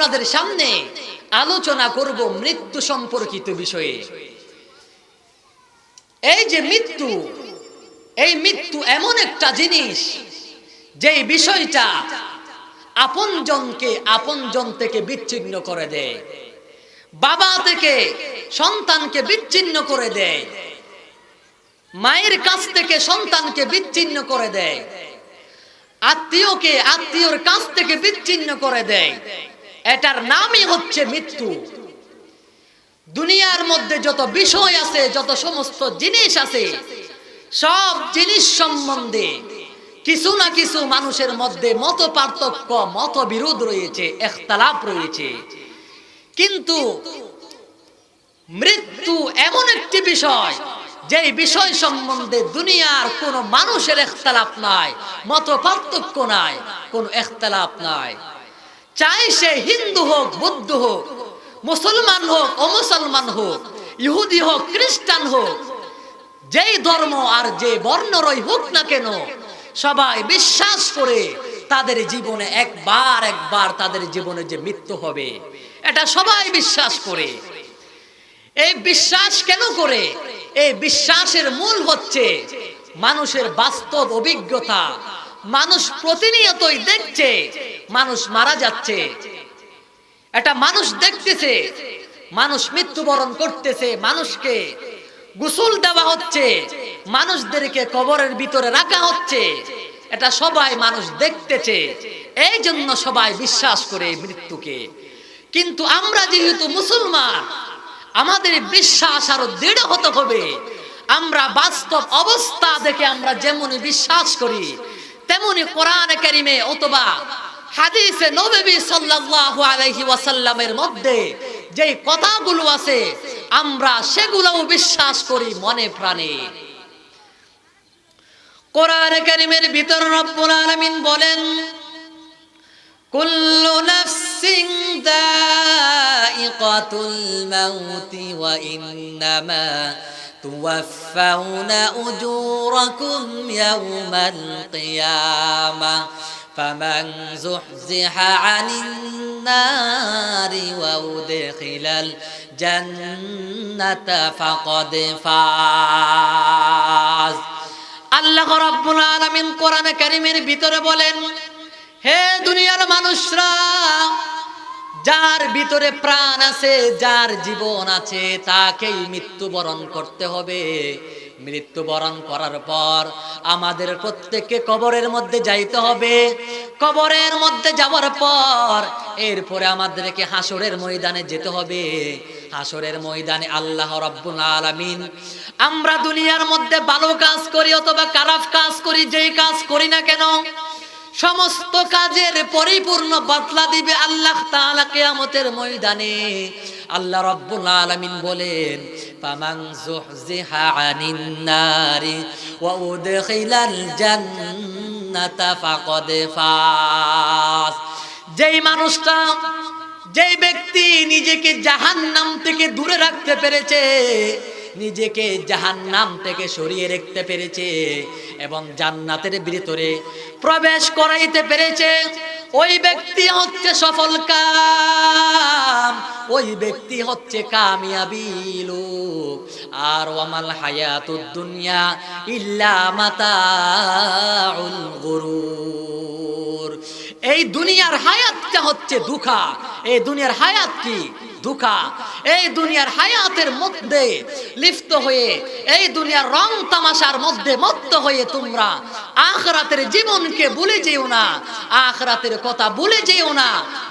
আপনাদের সামনে আলোচনা করব মৃত্যু সম্পর্কিত বিষয়ে। এই যে মৃত্যু, এই মৃত্যু এমন একটা জিনিস যেই বিষয়টা আপনজনকে আপনজন থেকে বিচ্ছিন্ন করে দেয়, বাবা থেকে সন্তানকে বিচ্ছিন্ন করে দেয়, মায়ের কাছ থেকে সন্তানকে বিচ্ছিন্ন করে দেয়, আত্মীয়কে আত্মীয়র কাছ থেকে বিচ্ছিন্ন করে দেয়। এটার নামই হচ্ছে মৃত্যু। দুনিয়ার মধ্যে যত বিষয় আছে, যত সমস্ত জিনিস আছে, সব জিনিস সম্বন্ধে কিছু না কিছু মানুষের মধ্যে মত পার্থক্য, মত বিরোধ রয়েছে, ইখতিলাফ রয়েছে। কিন্তু মৃত্যু এমন একটি বিষয়, যেই বিষয় সম্বন্ধে দুনিয়ার কোন মানুষের ইখতিলাফ নাই, মত পার্থক্য নাই, কোন ইখতিলাফ নাই। চাই সে হিন্দু হোক, বৌদ্ধ হোক, মুসলমান হোক, অমুসলমান হোক, ইহুদি হোক, খ্রিস্টান হোক, যেই ধর্ম আর যে বর্ণরই হোক না কেন, সবাই বিশ্বাস করে তাদের জীবনে একবার তাদের জীবনে যে মৃত্যু হবে, এটা সবাই বিশ্বাস করে। এই বিশ্বাস কেন করে? এই বিশ্বাসের মূল হচ্ছে মানুষের বাস্তব অভিজ্ঞতা। মানুষ প্রতিনিয়তই দেখছে মানুষ মারা যাচ্ছে, এটা মানুষ দেখতেছে, মানুষ মৃত্যুবরণ করতেছে, মানুষকে গোসল দেওয়া হচ্ছে, মানুষদেরকে কবরের ভিতরে রাখা হচ্ছে, এটা সবাই মানুষ দেখতেছে। এই জন্য সবাই বিশ্বাস করে মৃত্যুকে। কিন্তু আমরা যেহেতু মুসলমান, আমাদের বিশ্বাস আরো দৃঢ় হতে হবে। আমরা বাস্তব অবস্থা দেখে আমরা যেমনই বিশ্বাস করি, তেমনি কোরআনে কারিমে অথবা হাদিসে নবী সাল্লাল্লাহু আলাইহি ওয়াসাল্লামের মধ্যে যেই কথাগুলো আছে, আমরা সেগুলোও বিশ্বাস করি মনে প্রাণে। কোরআনে কারিমের ভিতর রব্বুল আলামিন বলেন, কুল্লু নাফসিন যায়িকাতুল মাউতি ওয়া ইন্নামা তুওয়াফাউনা উজুরাকুম ইয়াওমাল কিয়ামাহ ফামান যুহজিহা আনিন নারি ওয়া উদখিলাল জান্নাতা ফাকাদ ফাজ। আল্লাহ রাব্বুল আলামিন কোরআনে কারীমের ভিতরে বলেন, হে দুনিয়ার মানুষরা, যার ভিতরে প্রাণ আছে, যার জীবন আছে, তাকেই মৃত্যুবরণ করতে হবে। মৃত্যুবরণ করার পর আমাদের প্রত্যেককে কবরের মধ্যে যাইতে হবে। কবরের মধ্যে যাওয়ার পর এরপরে আমাদেরকে হাসরের ময়দানে যেতে হবে। হাসরের ময়দানে আল্লাহ রাব্বুল আলামিন, আমরা দুনিয়ার মধ্যে ভালো কাজ করি অথবা খারাপ কাজ করি, যেই কাজ করি না কেন, সমস্ত কাজের পরিপূর্ণ বদলা দিবে আল্লাহ তাআলা কিয়ামতের ময়দানে। আল্লাহ রাব্বুল আলামিন বলেন, ফামান যুহজিহা আনিন নারি ওয়া উদখিলাল জান্নাতা ফাকাদ ফাজ। যেই মানুষটা, যেই ব্যক্তি নিজেকে জাহান্নাম থেকে দূরে রাখতে পেরেছে, নিজেকে জাহান্নাম থেকে সরিয়ে রাখতে পেরেছে এবং জান্নাতের ভিতরে প্রবেশ করাইতে পেরেছে, ওই ব্যক্তি হচ্ছে সফল কাম, ওই ব্যক্তি হচ্ছে কামিয়াবি লোক। আর ওয়ামাল হায়াতুদ দুনিয়া ইল্লা মাতাউল গুরুর। এই দুনিয়ার হায়াতটা হচ্ছে ধোঁকা। এই দুনিয়ার হায়াত কি? ধোঁকা। এই দুনিয়ার হায়াতের মধ্যে লিপ্ত হয়ে, এই দুনিয়ার রং তামাশার মধ্যে মত্ত হয়ে তোমরা আখিরাতের জীবনকে ভুলে যেও না, আখিরাতের কথা ভুলে যেও না,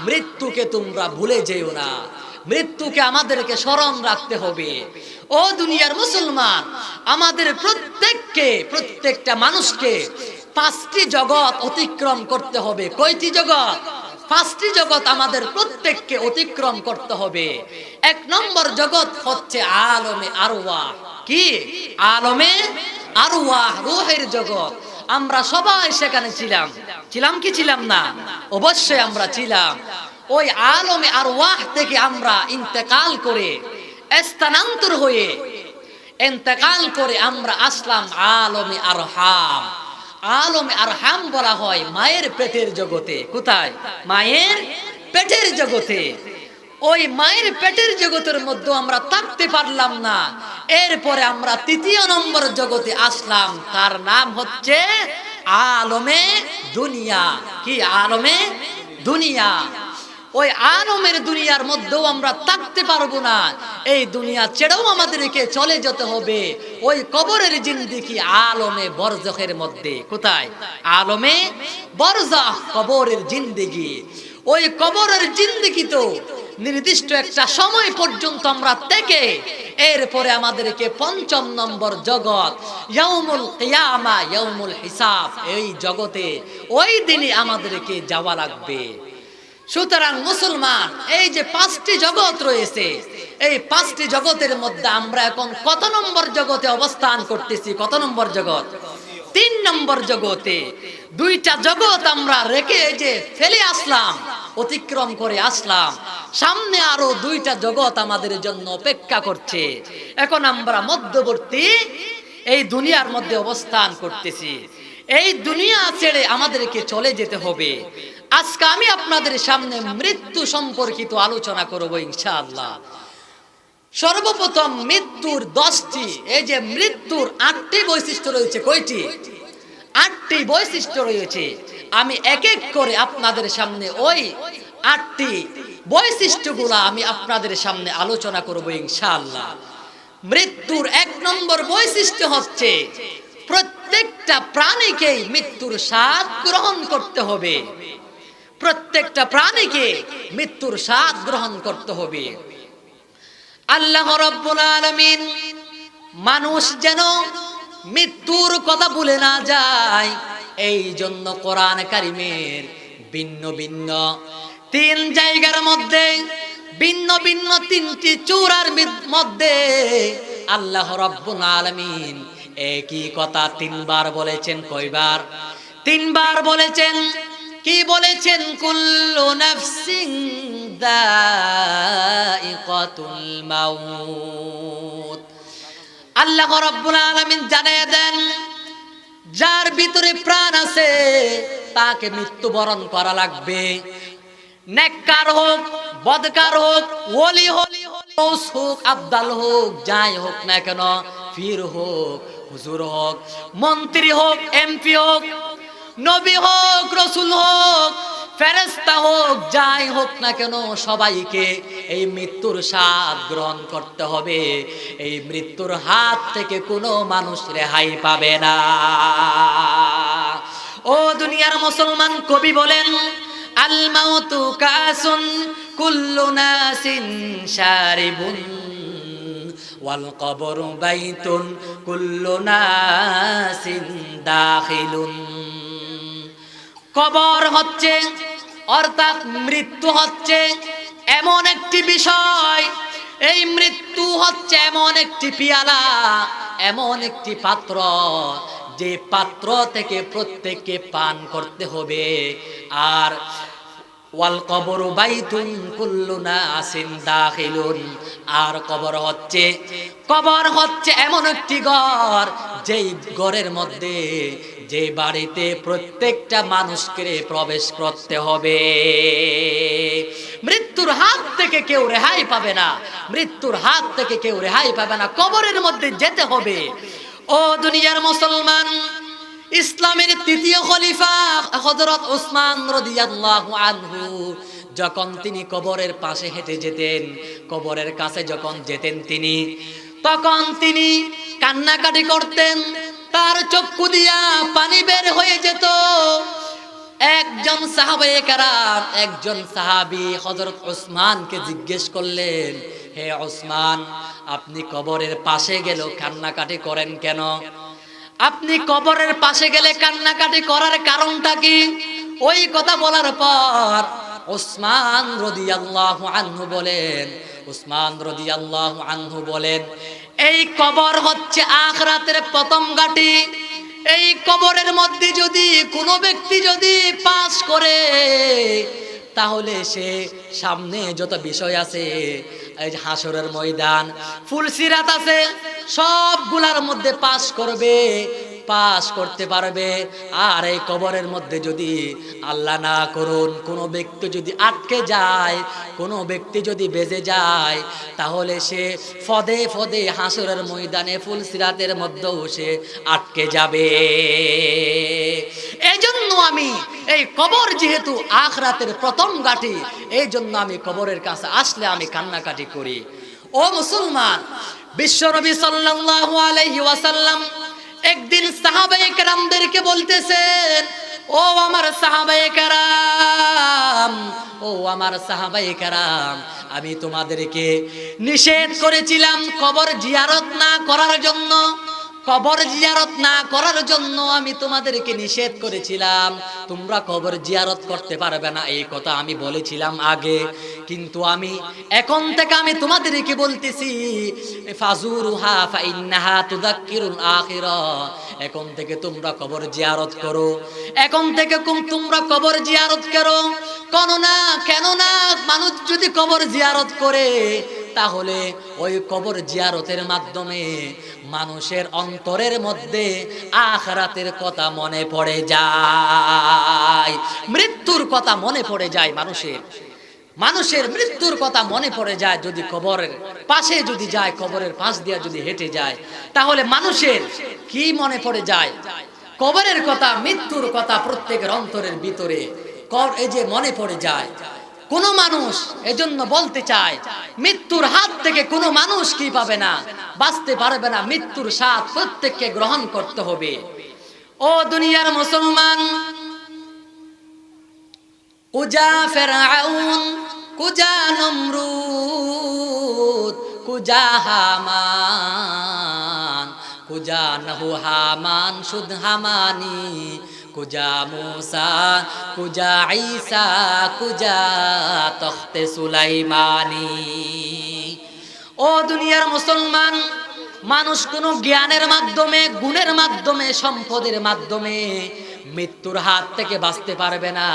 মৃত্যুকে তোমরা ভুলে যেও না। মৃত্যুকে আমাদেরকে স্মরণ রাখতে হবে। ও দুনিয়ার মুসলমান, আমাদের প্রত্যেককে, প্রত্যেকটা মানুষকে পাঁচটি জগৎ অতিক্রম করতে হবে। কয়টি জগৎ? পাঁচটি জগৎ আমাদের প্রত্যেককে অতিক্রম করতে হবে। এক নম্বর জগৎ হচ্ছে আলমে আরওয়াহ। কি? আলমে আরওয়াহ, রূহের জগৎ। আমরা সবাই সেখানে ছিলাম। ছিলাম কি ছিলাম না? অবশ্যই আমরা ছিলাম। ওই আলমে আরওয়াহ থেকে আমরা ইন্তেকাল করে, স্থানান্তর হয়ে, ইন্তেকাল করে আমরা আসলাম আলমে আরহাম। আলমে আরহাম বলা হয় মায়ের পেটের জগতে। কোথায়? মায়ের পেটের জগতে, ওই মায়ের পেটের জগতের মধ্যে আমরা থাকতে পারলাম না। এরপরে আমরা তৃতীয় নম্বর জগতে আসলাম, তার নাম হচ্ছে আলমে দুনিয়া। কি আলমে দুনিয়া? ওই আলমের দুনিয়ার মধ্যেও আমরা থাকতে পারবো না। এই দুনিয়া ছেড়েও আমাদেরকে চলে যেতে হবে ওই কবরের জিন্দেগি আলমে বরজখের মধ্যে। কোথায়? আলমে বরজখ, কবরের জিন্দেগি। ওই কবরের জিন্দেগি তো নির্দিষ্ট একটা সময় পর্যন্ত আমরা থেকে এরপরে আমাদেরকে পঞ্চম নম্বর জগৎ ইয়াউমুল কিয়ামা, ইয়াউমুল হিসাব, এই জগতে ওই দিনে আমাদেরকে যাওয়া লাগবে। সুতরাং মুসলমান, এই যে পাঁচটি জগৎ রয়েছে, এই পাঁচটি জগতের মধ্যে আমরা এখন কত নম্বর জগতে অবস্থান করতেছি? কত নম্বর জগৎ? 3 নম্বর জগতে। দুইটা জগৎ আমরা রেখে যে ফেলে আসলাম, অতিক্রম করে আসলাম, সামনে আরো দুইটা জগৎ আমাদের জন্য অপেক্ষা করছে। এখন আমরা মধ্যবর্তী এই দুনিয়ার মধ্যে অবস্থান করতেছি। এই দুনিয়া ছেড়ে আমাদেরকে চলে যেতে হবে। আজকে আমি আপনাদের সামনে মৃত্যু সম্পর্কিত আলোচনা করব ইনশাআল্লাহ। সর্বপ্রথম মৃত্যুর 10টি, এই যে মৃত্যুর 8টি বৈশিষ্ট্য রয়েছে। কয়টি? 8টি বৈশিষ্ট্য রয়েছে। আমি এক এক করে আপনাদের সামনে ওই 8টি বৈশিষ্ট্যগুলো আমি আপনাদের সামনে আলোচনা করব ইনশাআল্লাহ। মৃত্যুর 1 নম্বর বৈশিষ্ট্য হচ্ছে প্রত্যেকটা প্রাণীকেই মৃত্যুর স্বাদ গ্রহণ করতে হবে। প্রত্যেকটা প্রাণীকে মৃত্যুর স্বাদ গ্রহণ করতে হবে। আল্লাহ রাব্বুল আলামিন মানুষ যেন মৃত্যুর কথা ভুলে না যায়, এই জন্য কোরআন কারীমের ভিন্ন ভিন্ন 3 জায়গার মধ্যে ভিন্ন ভিন্ন 3টি সূরার মধ্যে আল্লাহ রাব্বুল আলামিন একই কথা 3 বার বলেছেন। কয়বার? 3 বার বলেছেন। কি বলেছেন? কুল্লু নাফসিন যায়িকাতুল মাউত। আল্লাহ রাব্বুল আলামিন জানিয়ে দেন, যার ভিতরে প্রাণ আছে তাকে মৃত্যুবরণ করা লাগবে। নেককার হোক, বদকার হোক, ওলি হোক, আব্দাল হোক, যাই হোক না কেন, পীর হোক, হুজুর হোক, মন্ত্রী হোক, এমপি হোক, নবী হোক, রাসূল হোক, ফেরেশতা হোক, যাই হোক না কেন, সবাইকে এই মৃত্যুর স্বাদ গ্রহণ করতে হবে। এই মৃত্যুর হাত থেকে কোনো মানুষ রেহাই পাবে না। ও দুনিয়ার মুসলমান, কবি বলেন, আল মাউতু কাসুন কুল্লু নাসিন শারিবুন ওয়াল কবরু বাইতুন কুল্লু নাসিন দাখিলুন। কবর হচ্ছে, অর্থাৎ মৃত্যু হচ্ছে এমন একটি বিষয়, এই মৃত্যু হচ্ছে এমন একটি পিয়ালা, এমন একটি পাত্র, যে পাত্র থেকে প্রত্যেককে পান করতে হবে। আর ওয়াল কবরু বাইতুন কুল্লু নাসিন দাখিলুন, আর কবর হচ্ছে এমন একটি ঘর, যেই ঘরের মধ্যে, যে বাড়িতে প্রত্যেকটা মানুষকে প্রবেশ করতে হবে। মৃত্যুর হাত থেকে কেউ রেহাই পাবে না, মৃত্যুর হাত থেকে কেউ রেহাই পাবে না, কবরের মধ্যে যেতে হবে। ও দুনিয়ার মুসলমান, ইসলামের 3য় খলিফা হযরত ওসমান রাদিয়াল্লাহু আনহু যখন তিনি কবরের পাশে হেঁটে যেতেন, কবরের কাছে যখন যেতেন তিনি, তখন তিনি কান্নাকাটি করতেন, তার চক্ষু দিয়া পানি বের হয়ে যেত। একজন সাহাবায়ে কেরাম, একজন সাহাবী হযরত ওসমানকে জিজ্ঞেস করলেন, হে ওসমান, আপনি কবরের পাশে গেলে কান্নাকাটি করেন কেন? আপনি কবরের পাশে গেলে কান্নাকাটি করার কারণটা কি? ওই কথা বলার পর ওসমান রাদিয়াল্লাহু আনহু বলেন, এই কবর হচ্ছে আখিরাতের প্রথম ঘাঁটি। এই কবরের মধ্যে যদি কোনো ব্যক্তি যদি পাস করে, তাহলে সে সামনে যত বিষয় আছে, এই যে হাসরের ময়দান, ফুলসিরাত আছে, সবগুলার মধ্যে পাস করবে। পাস করতে পারবে। আর এই কবরের মধ্যে যদি আল্লাহ না করুন কোনো ব্যক্তি যদি আটকে যায়, কোনো ব্যক্তি যদি বেজে যায়, তাহলে সে ফদে ফদে হাসরের ময়দানে ফুলসিরাতের মধ্যেও সে আটকে যাবে। এই জন্য আমি এই কবর যেহেতু আখিরাতের প্রথম ঘাঁটি, এই জন্য আমি কবরের কাছে আসলে আমি কান্নাকাটি করি। ও মুসলমান, বিশ্বনবী সাল্লাল্লাহু আলাইহি ওয়াসাল্লাম একদিন সাহাবায়ে কেরামদেরকে বলতেছেন, ও আমার সাহাবায়ে কেরাম, ও আমার সাহাবায়ে কেরাম, আমি তোমাদেরকে নিষেধ করেছিলাম কবর জিয়ারত না করার জন্য, কবর জিয়ারত না করার জন্য আমি তোমাদেরকে নিষেধ করেছিলাম। তোমরা কবর জিয়ারত করতে পারবে না, এই কথা আমি বলেছিলাম আগে। কিন্তু আমি এখন থেকে আমি তোমাদেরকে বলতেছি, ফাজুরুহা ফাইন্নাহা তুযাক্কিরুল আখিরা, এখন থেকে তোমরা কবর জিয়ারত করো, এখন থেকে তোমরা কবর জিয়ারত করো। কেন না মানুষ যদি কবর জিয়ারত করে, তাহলে ওই কবর জিয়ারতের মাধ্যমে মানুষের অন্তরের মধ্যে আখিরাতের কথা মনে পড়ে যায়, মৃত্যুর কথা মনে পড়ে যায়। মানুষের মৃত্যুর কথা মনে পড়ে যায়। যদি কবরের পাশে যদি যায়, কবরের পাশ দিয়ে যদি হেঁটে যায়, তাহলে মানুষের কি মনে পড়ে যায়? কবরের কথা, মৃত্যুর কথা প্রত্যেকের অন্তরের ভিতরে এই যে মনে পড়ে যায়। কোন মানুষ এজন্য বলতে চায়, মৃত্যুর হাত থেকে কোনো মানুষ কি পাবে না, বাঁচতে পারবে না। মৃত্যুর স্বাদ প্রত্যেককে গ্রহণ করতে হবে। ও দুনিয়ার মুসলমান, কুজা ফেরাউন, কুজা নমরুদ, কুজা হামান, কুজা নহু হামান সুদ হামানি, কুজা মুসা, কুজা ঈসা, কুজা তখতে সুলাইমানি। ও দুনিয়ার মুসলমান, মানুষ কোনো জ্ঞানের মাধ্যমে, গুণের মাধ্যমে, সম্পদের মাধ্যমে মৃত্যুর হাত থেকে বাঁচতে পারবে না।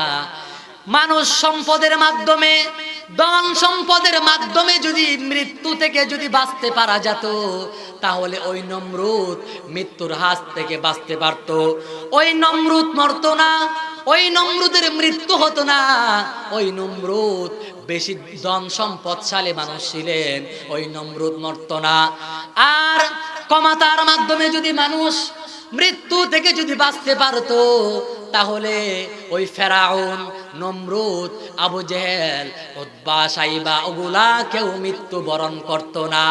মানুষ সম্পদের মাধ্যমে, ধন সম্পদের মাধ্যমে যদি মৃত্যু থেকে যদি বাঁচতে পারা যেত, তাহলে ওই নমরুদ মৃত্যুর হাত থেকে বাঁচতে পারত। ওই নমরুদ মরতো না, ওই নমরুদের মৃত্যু হতো না। ওই নমরুদ বেশি ধন সম্পদশালী মানুষ ছিলেন, ওই নমরুদ মরতো না। আর ক্ষমতার মাধ্যমে যদি মানুষ মৃত্যু থেকে যদি বাঁচতে পারতো, তাহলে ওই ফেরাউন, নমরুদ, আবু জেহেল, উতবা, সাইবা ওগুলা কেউ মৃত্যু বরণ করতো না।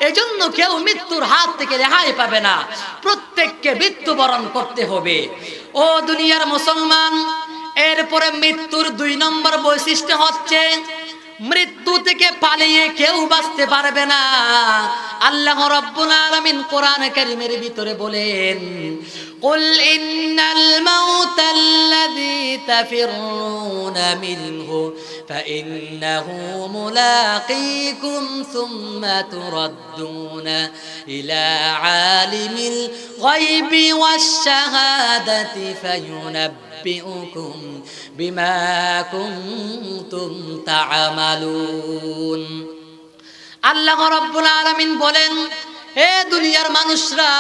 এজন্য কেউ মৃত্যুর হাত থেকে রেহাই পাবে না, প্রত্যেককে মৃত্যু বরণ করতে হবে। ও দুনিয়ার মুসলমান, এরপরে মৃত্যুর 2 নম্বর বৈশিষ্ট্য হচ্ছে, মৃত্যু থেকে পালিয়ে কেউ বাঁচতে পারবে না। আল্লাহ রাব্বুল আলামিন কোরআন কারীমের ভিতরে বলেন, কুল ইন্নাল মাউতাল্লাযী তাফিরুনা মিনহু ফাইন্নাহু মুলাকীকুম সুম্মা তুরাদ্দুনা ইলা আলিমিল গায়বি ওয়াশ শাহাদাতি ফায়ুনাব্বিউকুম বিমা কুনতুম তা'মালুন। আল্লাহ রাব্বুল আলামিন বলেন, হে দুনিয়ার মানুষরা,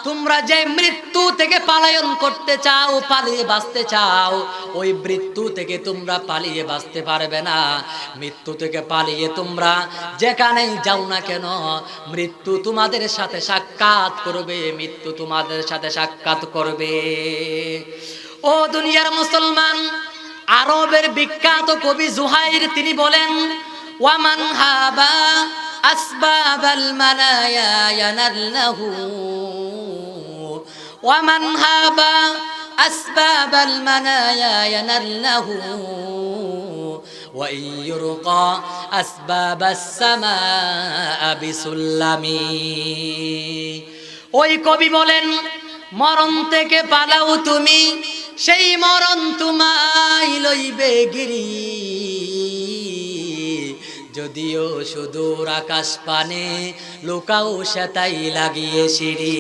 তোমরা যে মৃত্যু থেকে পলায়ন করতে চাও, পালিয়ে বাঁচতে চাও, ওই মৃত্যু থেকে তোমরা পালিয়ে বাঁচতে পারবে না। মৃত্যু থেকে পালিয়ে তোমরা যেখানেই যাও না কেন, মৃত্যু তোমাদের সাথে সাক্ষাৎ করবে, মৃত্যু তোমাদের সাথে সাক্ষাৎ করবে। ও দুনিয়ার মুসলমান, আরবের বিখ্যাত কবি জুহাইর তিনি বলেন, ওয়ামান হাবা আসবাবাল মানায়া ইয়ানাল্লাহু, ওয়ামান হাবা আসবাবাল মানায়া ইয়ানাল্লাহু, ওয়া ইয়ুরকা আসবাবাস সামাআ বিসুল্লামি। ওই কবি বলেন, মরণ থেকে পালাও তুমি, সেই মরণ তোমায় লইবে গিরি। যদিও সুদূর আকাশ পানে লোকাও সেটাই লাগিয়ে সিঁড়ি।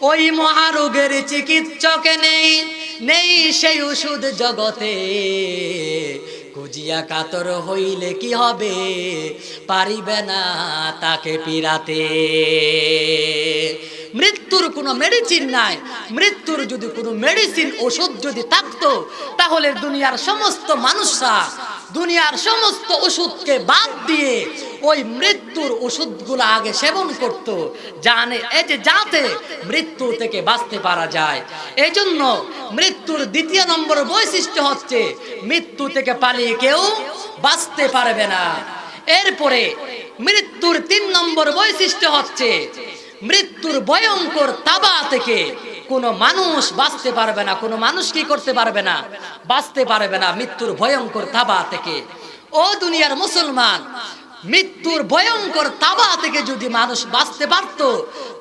ওই মহারোগের চিকিৎসকে নেই সেই ওষুধ জগতে। কুজিয়া কাতর হইলে কি হবে, পারিবে না তাকে পিরাতে। মৃত্যুর কোনো মেডিসিন নাই, মৃত্যুর যদি কোনো মেডিসিন ওষুধ যদি থাকতো তাহলে দুনিয়ার সমস্ত মানুষরা দুনিয়ার সমস্ত ওষুধকে বাদ দিয়ে ওই মৃত্যুর ওষুধগুলো আগে সেবন করত, জানে এই যে যাতে মৃত্যু থেকে বাঁচতে পারা যায়। এই জন্য মৃত্যুর দ্বিতীয় নম্বর বৈশিষ্ট্য হচ্ছে মৃত্যু থেকে পালিয়ে কেউ বাঁচতে পারবে না। এরপরে মৃত্যুর 3 নম্বর বৈশিষ্ট্য হচ্ছে মৃত্যুর ভয়ঙ্কর তাবা থেকে কোনো মানুষ বাঁচতে পারবে না, কোনো মানুষ কি করতে পারবে না, বাঁচতে পারবে না মৃত্যুর ভয়ঙ্কর তাবা থেকে। ও দুনিয়ার মুসলমান, মৃত্যুর ভয়ঙ্কর তাবা থেকে যদি মানুষ বাঁচতে পারত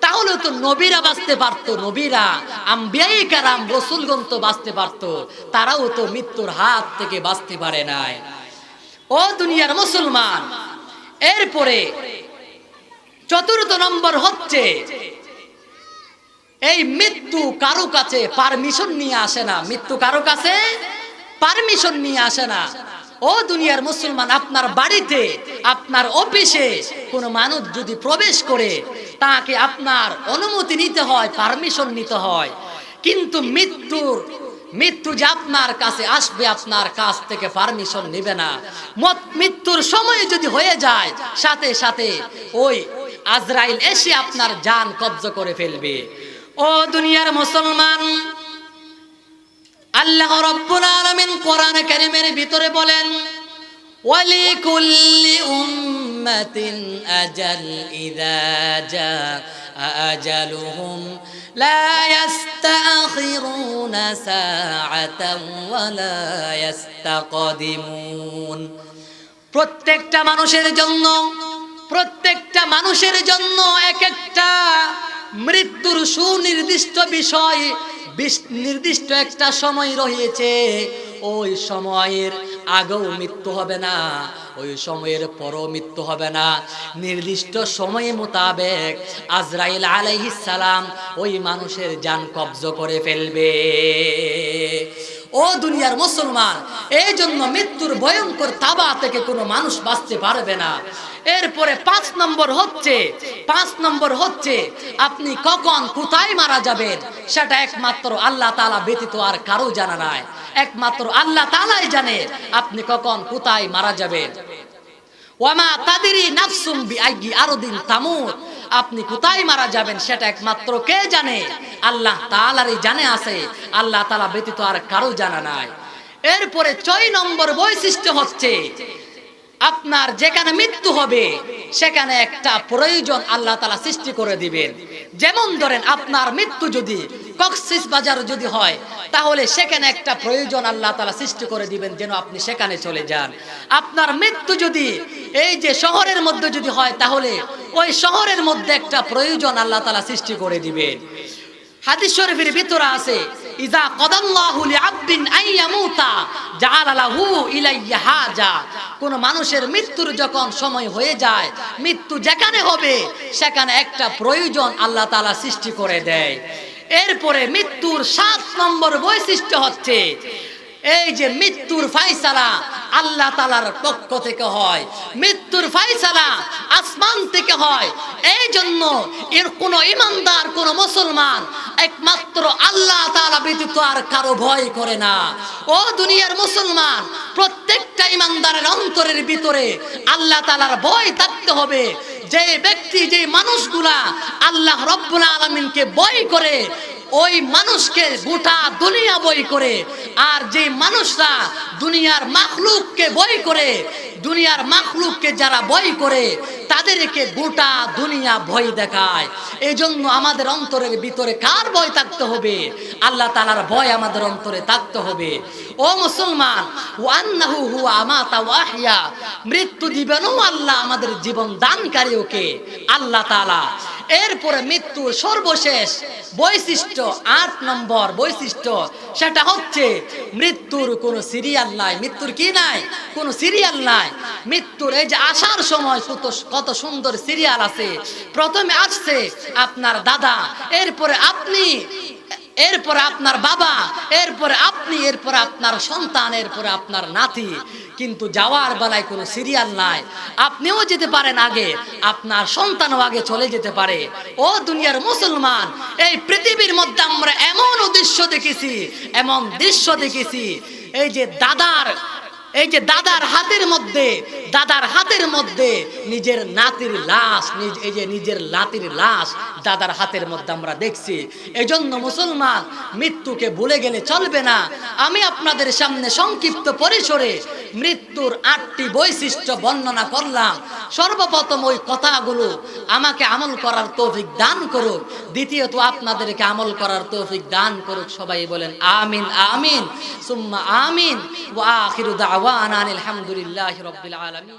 তাহলে তো নবীরা বাঁচতে পারত, নবীরা আম্বিয়ায়ে কেরাম রাসূলগণ তো বাঁচতে পারত, তারাও তো মৃত্যুর হাত থেকে বাঁচতে পারে নাই। ও দুনিয়ার মুসলমান, এরপরে 4র্থ নম্বর হচ্ছে এই মৃত্যু কারো কাছে পারমিশন নিয়ে আসে না, মৃত্যু কারো কাছে পারমিশন নিয়ে আসে না। ও দুনিয়ার মুসলমান, আপনার বাড়িতে আপনার অফিসে কোনো মানুষ যদি প্রবেশ করে তাকে আপনার অনুমতি নিতে হয়, পারমিশন নিতে হয়, কিন্তু মৃত্যু যে আপনার কাছে আসবে আপনার কাছ থেকে পারমিশন নেবে না। মৃত্যুর সময় যদি হয়ে যায় সাথে সাথে ওই আজরাইল এসে আপনার জান কব্জা করে ফেলবে। ও দুনিয়ার মুসলমান, আল্লাহ রাব্বুল আলামিন কোরআন কারীমের ভিতরে বলেন ওয়ালিকুল্লি উম্মাতিন আজাল ইযা জাআ আজালুহুম লা ইস্তাখিরুনা সাআতান ওয়া লা ইস্তাকদিমুন। প্রত্যেকটা মানুষের জন্য এক একটা মৃত্যুর সুনির্দিষ্ট বিষয়, নির্দিষ্ট একটা সময় রয়েছে। ওই সময়ের আগেও মৃত্যু হবে না, ওই সময়ের পরও মৃত্যু হবে না। নির্দিষ্ট সময় মোতাবেক আজরাইল আলাইহিস সালাম ওই মানুষের জান কব্জ করে ফেলবে। ও দুনিয়ার মুসলমান, এই জন্য মৃত্যুর ভয়ঙ্কর তাবা থেকে কোনো মানুষ বাঁচতে পারবে না। এরপরে 5 নম্বর হচ্ছে আপনি কখন কোথায় মারা যাবেন সেটা একমাত্র আল্লাহ তাআলা ব্যতীত আর কারো জানা নাই, একমাত্র আল্লাহ তাআলাই জানে আপনি কখন কোথায় মারা যাবেন। ওয়ামা তাদরি নাফসুম বিআইয়ি আরদিন তামুত, আপনি কোথায় মারা যাবেন সেটা একমাত্র কে জানে, আল্লাহ তাআলারই জানে আছে, আল্লাহ তাআলা ব্যতীত আর কারো জানা নাই। এরপরে 6 নম্বর বৈশিষ্ট্য হচ্ছে আপনার যেখানে মৃত্যু হবে সেখানে একটা প্রয়োজন আল্লাহ তাআলা সৃষ্টি করে দিবেন। যেমন ধরেন আপনার মৃত্যু যদি কক্সবাজার যদি হয় তাহলে সেখানে একটা প্রয়োজন আল্লাহ তাআলা সৃষ্টি করে দিবেন যেন আপনি সেখানে চলে যান। আপনার মৃত্যু যদি এই যে শহরের মধ্যে যদি হয় তাহলে ওই শহরের মধ্যে একটা প্রয়োজন আল্লাহ তাআলা সৃষ্টি করে দিবেন। হাদিস শরীফের ভিতরে আছে ইজা কদাল্লাহু লিআবদিন আইয়ামুতা জাআলা লাহু ইলাইহি হাজা, কোন মানুষের মৃত্যুর যখন সময় হয়ে যায়, মৃত্যু যেখানে হবে সেখানে একটা প্রয়োজন আল্লাহ তাআলা সৃষ্টি করে দেয়। এরপরে মৃত্যুর 7 নম্বর বৈশিষ্ট্য হচ্ছে এই যে মৃত্যুর ফায়সালা আল্লাহ তাআলার পক্ষ থেকে হয়, মৃত্যুর ফায়সালা আসমান থেকে হয়। এই জন্য এর কোন ঈমানদার কোন মুসলমান একমাত্র আল্লাহ তাআলা ব্যতীত আর কারো ভয় করে না। ও দুনিয়ার মুসলমান, প্রত্যেকটা ঈমানদারের অন্তরের ভিতরে আল্লাহ তাআলার ভয় থাকতে হবে। যে ব্যক্তি যে মানুষগুলা আল্লাহ রাব্বুল আলামিনকে ভয় করে ওই মানুষকে গোটা দুনিয়া ভয় করে, আর যে মানুষরা দুনিয়ার মাখলুককে ভয় করে, দুনিয়ার মাখলুককে যারা ভয় করে তাদেরকে গোটা দুনিয়া ভয় দেখায়। এই জন্য আমাদের অন্তরের ভিতরে কার ভয় থাকতে হবে? আল্লাহ তাআলার ভয় আমাদের অন্তরে থাকতে হবে। ও মুসলমান, ওয়ান্নাহু হুয়া আমাতা ওয়া আহইয়া, মৃত্যু দিবেনও আল্লাহ, আমাদের জীবন দানকারী ওকে আল্লাহ তাআলা। এরপরে মৃত্যুর সর্বশেষ বৈশিষ্ট্য 8 নম্বর বৈশিষ্ট্য, সেটা হচ্ছে মৃত্যুর কোনো সিরিয়াল নাই। মৃত্যুর কি নাই? কোনো সিরিয়াল নাই। মৃত্যুর এই যে আসার সময় কত সুন্দর সিরিয়াল আছে। প্রথমে আসছে আপনার দাদা, এরপরে আপনি, এরপরে আপনার বাবা, এরপরে আপনি, এরপরে আপনার সন্তান, এরপরে আপনার নাতি। কিন্তু যাওয়ার বেলায় কোনো সিরিয়াল নাই। আপনিও যেতে পারেন আগে, আপনার সন্তানও আগে চলে যেতে পারে। ও দুনিয়ার মুসলমান, এই পৃথিবীর মধ্যে আমরা এমন দৃশ্য দেখেছি, এমন দৃশ্য দেখেছি, এই যে দাদার হাতের মধ্যে নিজের নাতির লাশ, নিজের নাতির লাশ দাদার হাতের মধ্যে আমরা দেখছি। এজন্য মুসলমান, মৃত্যুকে ভুলে গেলে চলবে না। আমি আপনাদের সামনে সংক্ষিপ্ত পরিসরে মৃত্যুর 8টি বৈশিষ্ট্য বর্ণনা করলাম। সর্বপ্রথম ওই কথাগুলো আমাকে আমল করার তৌফিক দান করুক, দ্বিতীয়ত আপনাদেরকে আমল করার তৌফিক দান করুক। সবাই বলেন আমিন, আমিন, সুম্মা আমিন। ওয়া আখিরু দাওয়ানা আলহামদুলিল্লাহি রাব্বিল আলামিন।